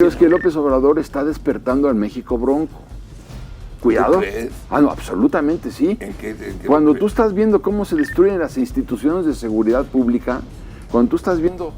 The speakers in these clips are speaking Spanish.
Es que López Obrador está despertando al México bronco. Cuidado. ¿Tú crees? No, absolutamente sí. ¿En qué Cuando tú estás viendo cómo se destruyen las instituciones de seguridad pública, cuando tú estás viendo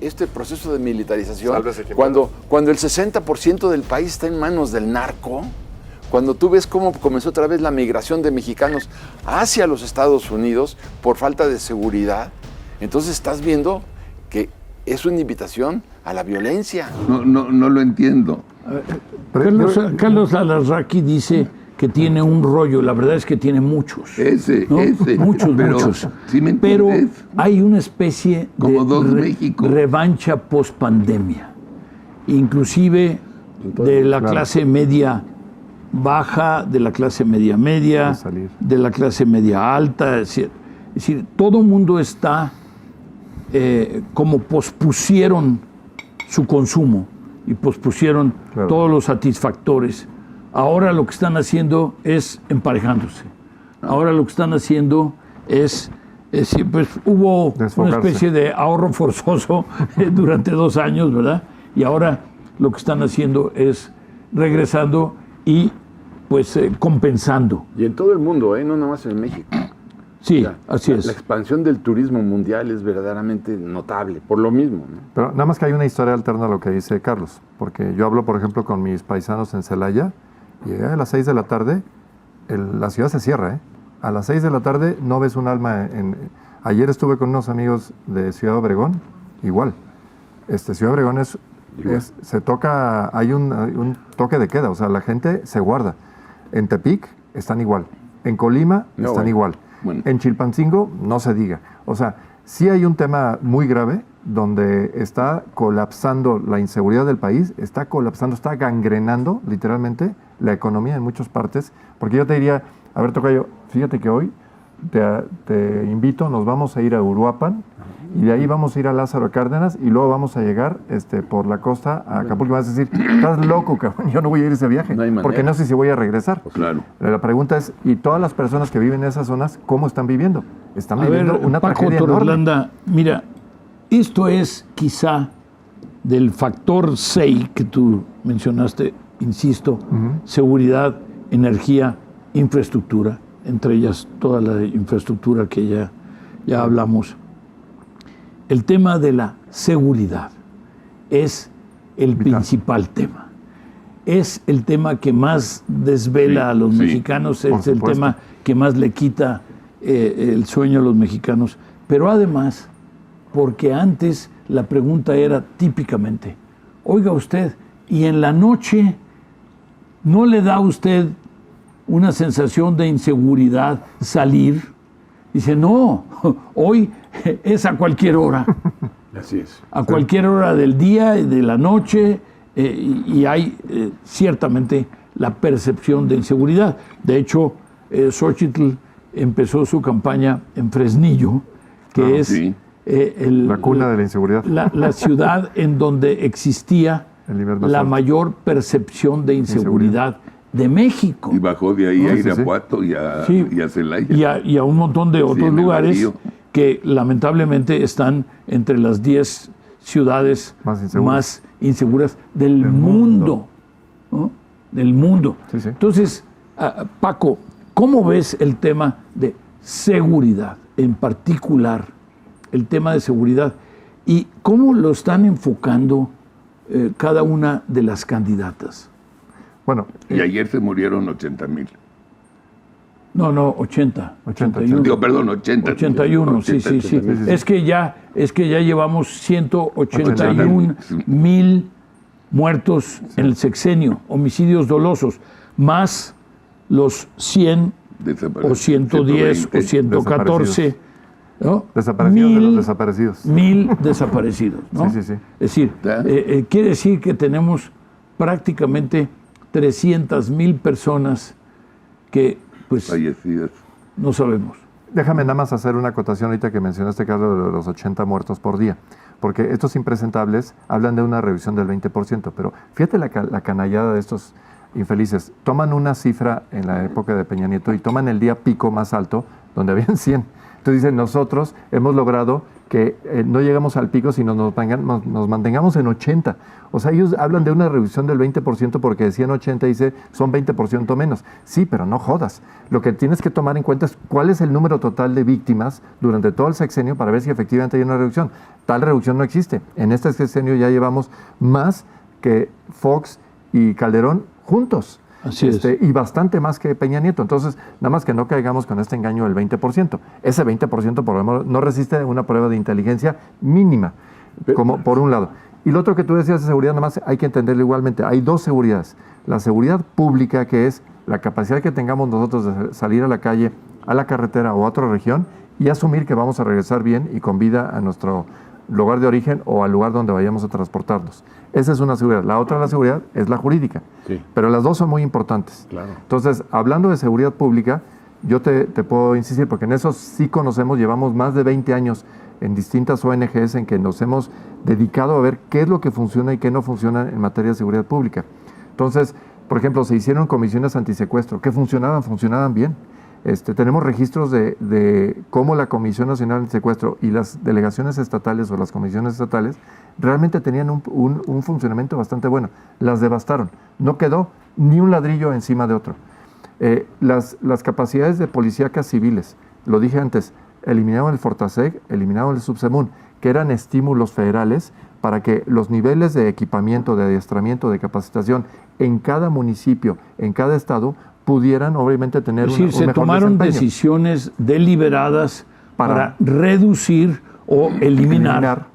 este proceso de militarización, cuando el 60% del país está en manos del narco, cuando tú ves cómo comenzó otra vez la migración de mexicanos hacia los Estados Unidos por falta de seguridad, entonces estás viendo que es una invitación a la violencia. No lo entiendo. Carlos Alarraqui dice que tiene un rollo, la verdad es que tiene muchos. Muchos. ¿Sí me pero entiendes? hay una especie Como dos de México. revancha post-pandemia, inclusive de la clase media baja, de la clase media, de la clase media alta. Es decir, todo el mundo está como pospusieron su consumo y pospusieron todos los satisfactores. Ahora lo que están haciendo es emparejándose. Ahora lo que están haciendo es pues hubo una especie de ahorro forzoso durante 2 años, ¿verdad? Y ahora lo que están haciendo es regresando y pues compensando. Y en todo el mundo, no nada más en México. Sí, así es. La expansión del turismo mundial es verdaderamente notable, por lo mismo, ¿no? Pero nada más que hay una historia alterna a lo que dice Carlos, porque yo hablo, por ejemplo, con mis paisanos en Celaya, y a las 6 de la tarde, la ciudad se cierra, A las 6 de la tarde no ves un alma. Ayer estuve con unos amigos de Ciudad Obregón, igual. Ciudad Obregón se toca, hay un toque de queda, o sea, la gente se guarda. En Tepic están igual, en Colima están igual. Bueno. En Chilpancingo no se diga. O sea, sí hay un tema muy grave donde está colapsando la inseguridad del país, está colapsando, está gangrenando literalmente la economía en muchas partes. Porque yo te diría, a ver, tocayo, fíjate que hoy te invito, nos vamos a ir a Uruapan y de ahí vamos a ir a Lázaro Cárdenas y luego vamos a llegar por la costa a Acapulco. Vas a decir, estás loco, cabrón, yo no voy a ir a ese viaje, porque no sé si voy a regresar. Pues claro. La pregunta es, ¿y todas las personas que viven en esas zonas, cómo están viviendo? Están viviendo una Paco tragedia Torrelanda, enorme. mira, esto es quizá del factor 6 que tú mencionaste, insisto, seguridad, energía, infraestructura, entre ellas toda la infraestructura que ya hablamos. El tema de la seguridad es el principal tema. Es el tema que más desvela a los mexicanos, es el tema que más le quita el sueño a los mexicanos. Pero además, porque antes la pregunta era típicamente, oiga usted, ¿y en la noche no le da a usted una sensación de inseguridad salir? Dice, no, hoy es a cualquier hora. Así es. A cualquier hora del día y de la noche, y hay ciertamente la percepción de inseguridad. De hecho, Xochitl empezó su campaña en Fresnillo, que es la cuna de la inseguridad. La ciudad en donde existía la mayor percepción de inseguridad de México. Y bajó de ahí a Irapuato y a Celaya. Y a un montón de otros lugares que lamentablemente están entre las 10 ciudades más inseguras del mundo. ¿No? Del mundo. Sí. Entonces, Paco, ¿cómo ves el tema de seguridad, en particular el tema de seguridad, y cómo lo están enfocando cada una de las candidatas? Bueno, y ayer se murieron 80,000. No, 80. 81. Digo, perdón, 80. 81, sí. Es que ya llevamos 181,000 muertos en el sexenio, homicidios dolosos, más los 100 o 110 o 114, ¿no? Desaparecidos de los desaparecidos. 1,000 desaparecidos, ¿no? Sí. Es decir, quiere decir que tenemos prácticamente 300,000 personas que, pues, fallecidas. No sabemos. Déjame nada más hacer una acotación ahorita que mencionaste, Carlos, de los 80 muertos por día, porque estos impresentables hablan de una reducción del 20%, pero fíjate la canallada de estos infelices. Toman una cifra en la época de Peña Nieto y toman el día pico más alto, donde habían 100. Entonces dicen, nosotros hemos logrado que no llegamos al pico, sino nos mantengamos en 80. O sea, ellos hablan de una reducción del 20% porque decían 80 y dice son 20% menos. Sí, pero no jodas. Lo que tienes que tomar en cuenta es cuál es el número total de víctimas durante todo el sexenio para ver si efectivamente hay una reducción. Tal reducción no existe. En este sexenio ya llevamos más que Fox y Calderón juntos. Así es. Y bastante más que Peña Nieto. Entonces, nada más que no caigamos con este engaño del 20%. Ese 20% por lo menos no resiste una prueba de inteligencia mínima, como por un lado. Y lo otro que tú decías de seguridad, nada más hay que entenderlo igualmente. Hay dos seguridades. La seguridad pública, que es la capacidad que tengamos nosotros de salir a la calle, a la carretera o a otra región y asumir que vamos a regresar bien y con vida a nuestro lugar de origen o al lugar donde vayamos a transportarnos. Esa es una seguridad. La otra, la seguridad, es la jurídica. Sí. Pero las dos son muy importantes. Claro. Entonces, hablando de seguridad pública, yo te puedo insistir, porque en eso sí conocemos, llevamos más de 20 años en distintas ONGs en que nos hemos dedicado a ver qué es lo que funciona y qué no funciona en materia de seguridad pública. Entonces, por ejemplo, se hicieron comisiones antisecuestro, que funcionaban bien. Tenemos registros de cómo la Comisión Nacional Antisecuestro y las delegaciones estatales o las comisiones estatales realmente tenían un funcionamiento bastante bueno. Las devastaron. No quedó ni un ladrillo encima de otro. Las capacidades de policíacas civiles, lo dije antes, eliminaron el Fortaseg, eliminaron el Subsemun, que eran estímulos federales para que los niveles de equipamiento, de adiestramiento, de capacitación en cada municipio, en cada estado, pudieran obviamente tener un mejor se tomaron desempeño. decisiones deliberadas para reducir o eliminar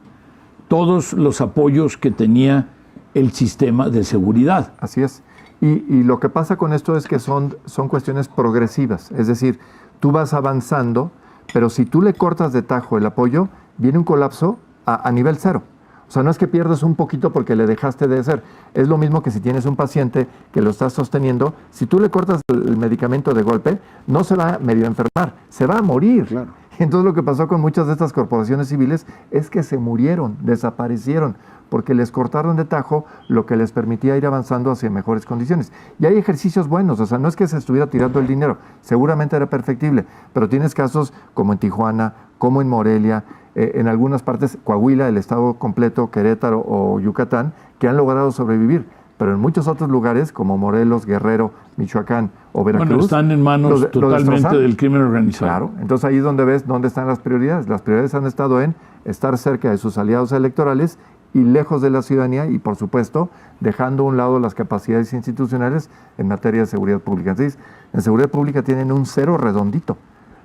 todos los apoyos que tenía el sistema de seguridad. Así es. Y lo que pasa con esto es que son cuestiones progresivas. Es decir, tú vas avanzando, pero si tú le cortas de tajo el apoyo, viene un colapso a nivel cero. O sea, no es que pierdas un poquito porque le dejaste de hacer. Es lo mismo que si tienes un paciente que lo estás sosteniendo, si tú le cortas el medicamento de golpe, no se va a medio enfermar, se va a morir. Claro. Entonces lo que pasó con muchas de estas corporaciones civiles es que se murieron, desaparecieron, porque les cortaron de tajo lo que les permitía ir avanzando hacia mejores condiciones. Y hay ejercicios buenos, o sea, no es que se estuviera tirando el dinero, seguramente era perfectible, pero tienes casos como en Tijuana, como en Morelia, en algunas partes, Coahuila, el estado completo, Querétaro o Yucatán, que han logrado sobrevivir. Pero en muchos otros lugares, como Morelos, Guerrero, Michoacán o Veracruz... Bueno, están en manos totalmente del crimen organizado. Claro, entonces ahí es donde ves dónde están las prioridades. Las prioridades han estado en estar cerca de sus aliados electorales y lejos de la ciudadanía y, por supuesto, dejando a un lado las capacidades institucionales en materia de seguridad pública. Entonces, en seguridad pública tienen un cero redondito.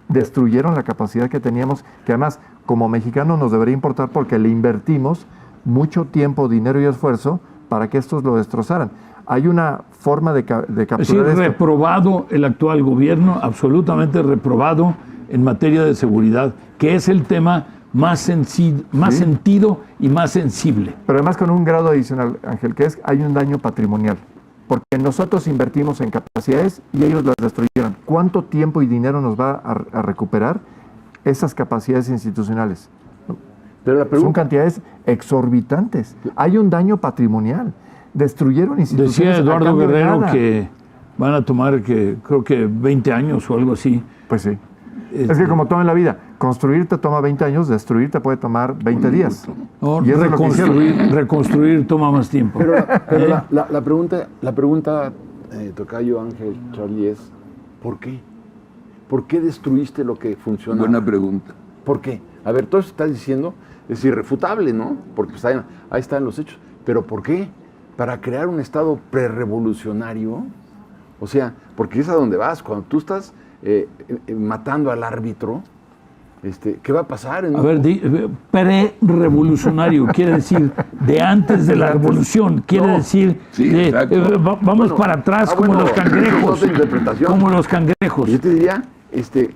Destruyeron la capacidad que teníamos, que además, como mexicanos nos debería importar porque le invertimos mucho tiempo, dinero y esfuerzo para que estos lo destrozaran. Hay una forma de capturar es decir, esto. Reprobado el actual gobierno, absolutamente reprobado en materia de seguridad, que es el tema más sentido y más sensible. Pero además con un grado adicional, Ángel, que es hay un daño patrimonial. Porque nosotros invertimos en capacidades y ellos las destruyeron. ¿Cuánto tiempo y dinero nos va a recuperar esas capacidades institucionales? Pero son cantidades exorbitantes. Hay un daño patrimonial. Destruyeron instituciones. Decía Eduardo Guerrero que van a tomar, creo que 20 años o algo así. Pues sí. Es que como todo en la vida, construir te toma 20 años, destruir te puede tomar 20 días. No, y reconstruir toma más tiempo. Pero la pregunta tocayo Ángel, Charlie, es ¿por qué? ¿Por qué destruiste lo que funcionaba? Buena pregunta. ¿Por qué? A ver, todo eso que estás diciendo es irrefutable, ¿no? Porque pues, ahí están los hechos. ¿Pero por qué? Para crear un Estado prerevolucionario. O sea, porque es a donde vas. Cuando tú estás matando al árbitro, ¿qué va a pasar? A ver, pre-revolucionario quiere decir de antes de la revolución, quiere decir vamos para atrás como los cangrejos. Como los cangrejos. Yo te diría,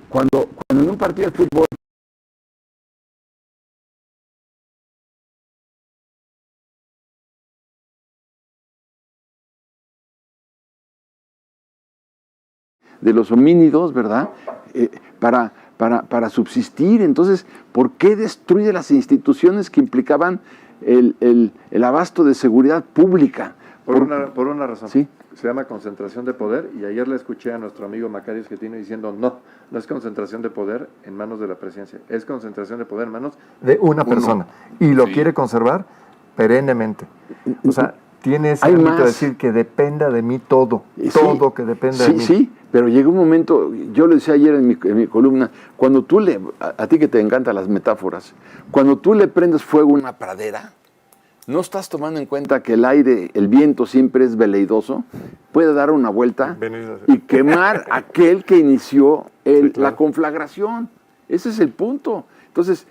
cuando en un partido de fútbol de los homínidos, ¿verdad? Para subsistir. Entonces, ¿por qué destruye las instituciones que implicaban el abasto de seguridad pública? Por una razón. Sí. Se llama concentración de poder, y ayer le escuché a nuestro amigo Macario Schettino diciendo no es concentración de poder en manos de la presidencia, es concentración de poder en manos de una persona. Y lo quiere conservar perennemente. O sea, tiene ese ámbito de decir que dependa de mí todo, todo que dependa de mí. Sí, pero llegó un momento, yo lo decía ayer en mi columna, cuando tú a ti que te encantan las metáforas, cuando tú le prendes fuego a una pradera, no estás tomando en cuenta que el viento siempre es veleidoso, puede dar una vuelta y quemar aquel que inició la conflagración. Ese es el punto. Entonces,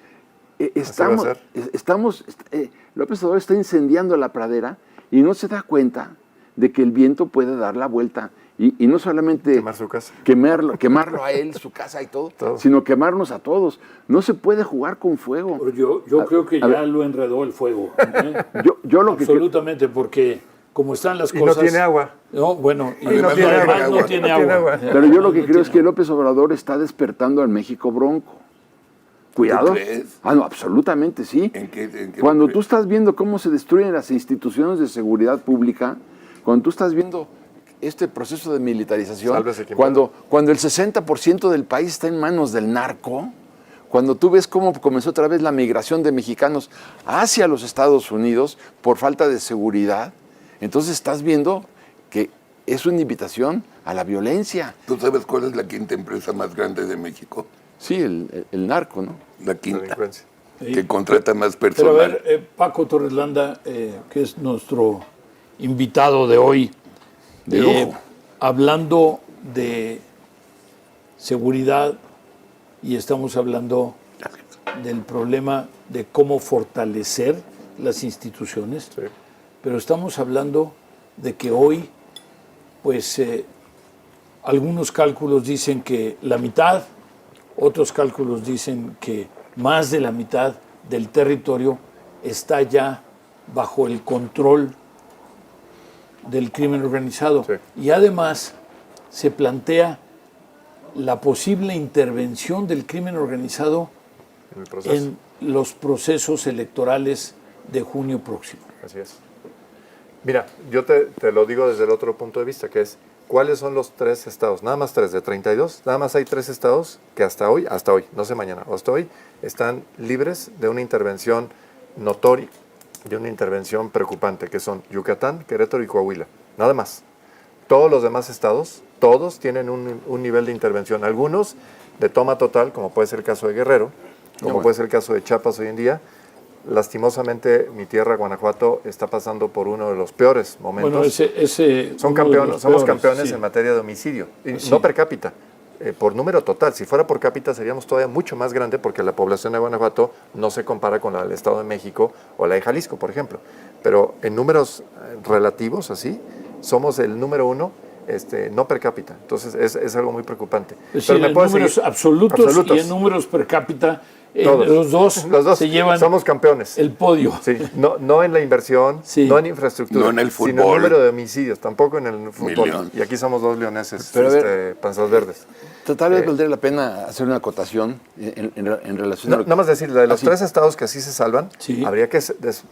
López Obrador está incendiando la pradera y no se da cuenta de que el viento puede dar la vuelta y no solamente quemar su casa, quemarlo a él, su casa y todo, sino quemarnos a todos. No se puede jugar con fuego. Pero yo creo que ya lo enredó el fuego. Absolutamente, porque como están las cosas... Y no tiene agua. No, bueno, y no tiene agua. Pero yo lo que creo es que López Obrador está despertando al México bronco. Cuidado. ¿Tú crees? No, absolutamente sí. ¿En qué cuando tú estás viendo cómo se destruyen las instituciones de seguridad pública, cuando tú estás viendo este proceso de militarización, cuando el 60% del país está en manos del narco, cuando tú ves cómo comenzó otra vez la migración de mexicanos hacia los Estados Unidos por falta de seguridad, entonces estás viendo que es una invitación a la violencia. ¿Tú sabes cuál es la quinta empresa más grande de México? Sí, el narco, ¿no? La quinta, que contrata más personal. Pero a ver, Paco Torres Landa, que es nuestro invitado de hoy, de lujo, hablando de seguridad, y estamos hablando del problema de cómo fortalecer las instituciones, pero estamos hablando de que hoy, pues, algunos cálculos dicen que la mitad, otros cálculos dicen que más de la mitad del territorio está ya bajo el control del crimen organizado. Sí. Y además se plantea la posible intervención del crimen organizado en los procesos electorales de junio próximo. Así es. Mira, yo te lo digo desde el otro punto de vista, que es, ¿cuáles son los 3 estados? Nada más 3, de 32, nada más hay 3 estados que hasta hoy, no sé mañana, hasta hoy, están libres de una intervención notoria, de una intervención preocupante, que son Yucatán, Querétaro y Coahuila, nada más. Todos los demás estados, todos tienen un nivel de intervención, algunos de toma total, como puede ser el caso de Guerrero, como puede ser el caso de Chiapas hoy en día. Lastimosamente, mi tierra, Guanajuato, está pasando por uno de los peores momentos. Bueno, somos campeones en materia de homicidio, no per cápita, por número total. Si fuera por cápita seríamos todavía mucho más grande, porque la población de Guanajuato no se compara con la del Estado de México o la de Jalisco, por ejemplo. Pero en números relativos, así, somos el número 1, no per cápita. Entonces es algo muy preocupante. Es decir, en números absolutos y en números per cápita, los dos se llevan, somos campeones. El podio. Sí. No en la inversión, no en infraestructura, no en el fútbol, sino en el número de homicidios, tampoco en el fútbol. Y aquí somos 2 leoneses, panzas verdes. Tal vez valdría la pena hacer una acotación en relación a nada más decir, de los 3 estados que así se salvan, habría que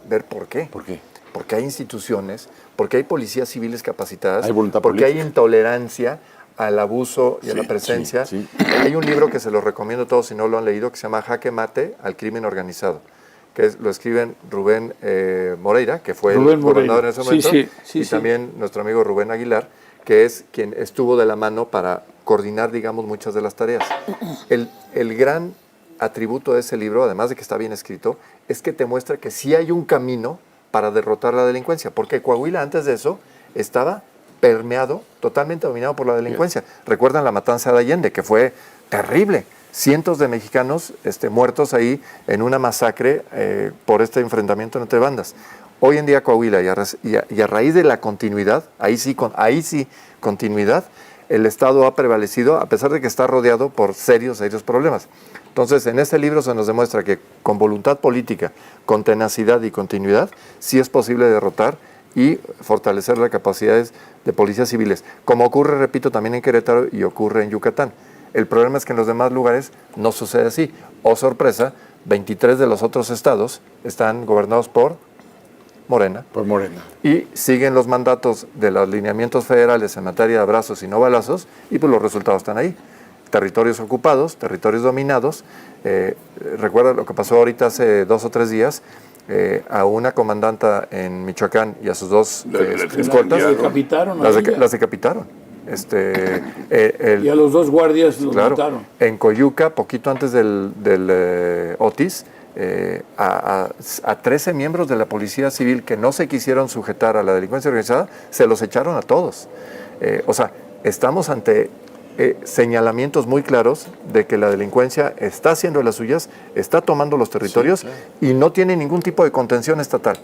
ver por qué. ¿Por qué? Porque hay instituciones, porque hay policías civiles capacitadas, hay voluntad porque política, hay intolerancia al abuso y a la presencia. Hay un libro que se lo recomiendo a todos si no lo han leído, que se llama Jaque Mate al Crimen Organizado, que lo escriben Rubén Moreira, que fue el gobernador en ese momento, y también nuestro amigo Rubén Aguilar, que es quien estuvo de la mano para coordinar, digamos, muchas de las tareas. El gran atributo de ese libro, además de que está bien escrito, es que te muestra que sí hay un camino para derrotar la delincuencia, porque Coahuila antes de eso estaba permeado, totalmente dominado por la delincuencia. Recuerdan la matanza de Allende, que fue terrible. Cientos de mexicanos muertos ahí en una masacre por este enfrentamiento entre bandas. Hoy en día Coahuila, y a raíz de la continuidad, ahí sí continuidad, el Estado ha prevalecido, a pesar de que está rodeado por serios problemas. Entonces, en este libro se nos demuestra que con voluntad política, con tenacidad y continuidad, sí es posible derrotar y fortalecer las capacidades de policías civiles, como ocurre, repito, también en Querétaro y ocurre en Yucatán. El problema es que en los demás lugares no sucede así. Oh, sorpresa, 23 de los otros estados están gobernados por Morena. Por Morena. Y siguen los mandatos de los lineamientos federales en materia de abrazos y no balazos, y pues los resultados están ahí. Territorios ocupados, territorios dominados. Recuerda lo que pasó ahorita hace 2 o 3 días, a una comandanta en Michoacán y a sus 2 escoltas. Las decapitaron. Y a los 2 guardias los mataron. En Coyuca, poquito antes del Otis, a 13 miembros de la Policía Civil que no se quisieron sujetar a la delincuencia organizada, se los echaron a todos. O sea, estamos ante señalamientos muy claros de que la delincuencia está haciendo las suyas, está tomando los territorios, sí, claro, y no tiene ningún tipo de contención estatal.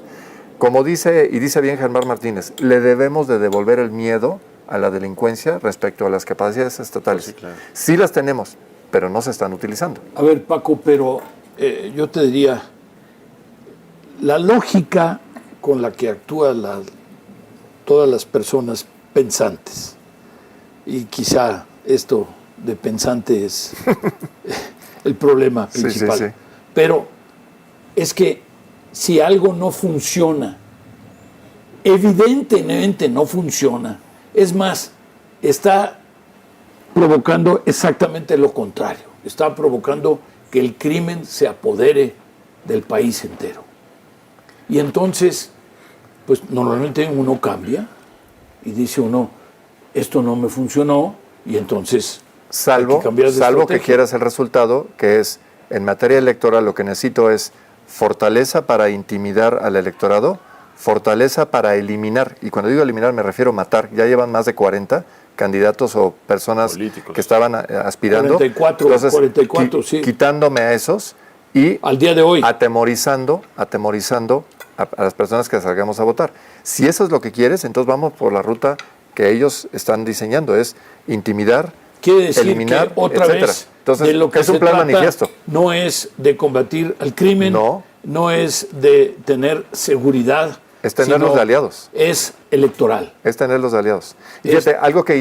Como dice, y dice bien Germán Martínez, le debemos de devolver el miedo a la delincuencia respecto a las capacidades estatales. Sí, claro. Sí las tenemos, pero no se están utilizando. A ver, Paco, pero yo te diría, la lógica con la que actúan todas las personas pensantes, y quizá esto de pensante es el problema principal, sí. Pero es que si algo no funciona, evidentemente no funciona, es más, está provocando exactamente lo contrario, está provocando que el crimen se apodere del país entero. Y entonces, pues normalmente uno cambia y dice uno, esto no me funcionó, y entonces salvo que quieras el resultado, que es, en materia electoral lo que necesito es fortaleza para intimidar al electorado, fortaleza para eliminar, y cuando digo eliminar me refiero a matar. Ya llevan más de 40 candidatos o personas políticos que estaban aspirando. 44, sí. Quitándome a esos y al día de hoy atemorizando a las personas que salgamos a votar. Si eso es lo que quieres, entonces vamos por la ruta que ellos están diseñando, es intimidar, quiere decir eliminar, que otra etcétera. vez Entonces, de lo que es un plan manifiesto. No es de combatir al crimen, no es de tener seguridad, es tenerlos de aliados. Es electoral. Es tenerlos de aliados. Fíjate, algo que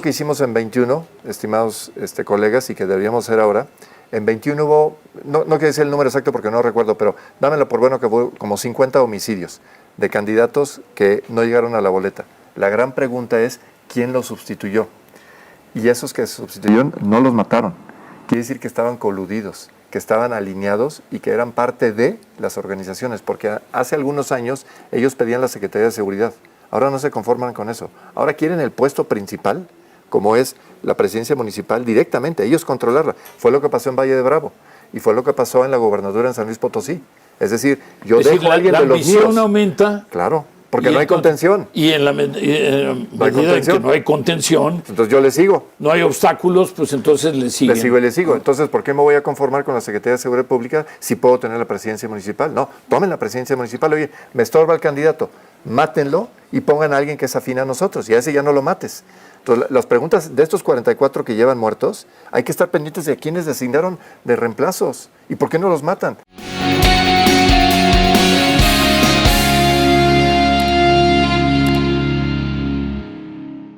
hicimos en 21, estimados colegas, y que deberíamos hacer ahora, en 21 hubo, no quiero decir el número exacto porque no recuerdo, pero dámelo por bueno que hubo como 50 homicidios de candidatos que no llegaron a la boleta. La gran pregunta es, ¿quién los sustituyó? Y esos que sustituyeron no los mataron. Quiere decir que estaban coludidos, que estaban alineados y que eran parte de las organizaciones, porque hace algunos años ellos pedían la Secretaría de Seguridad. Ahora no se conforman con eso. Ahora quieren el puesto principal, como es la presidencia municipal, directamente, ellos controlarla. Fue lo que pasó en Valle de Bravo y fue lo que pasó en la gobernatura en San Luis Potosí. Es decir, yo dejo a alguien de los míos. La ambición aumenta. Claro. Porque no hay contención. Y en la medida en que no hay contención, entonces yo le sigo. No hay obstáculos, pues entonces le siguen. Le sigo. Entonces, ¿por qué me voy a conformar con la Secretaría de Seguridad Pública si puedo tener la presidencia municipal? No, tomen la presidencia municipal. Oye, me estorba el candidato. Mátenlo y pongan a alguien que es afín a nosotros. Y a ese ya no lo mates. Entonces, las preguntas de estos 44 que llevan muertos, hay que estar pendientes de a quiénes designaron de reemplazos. ¿Y por qué no los matan?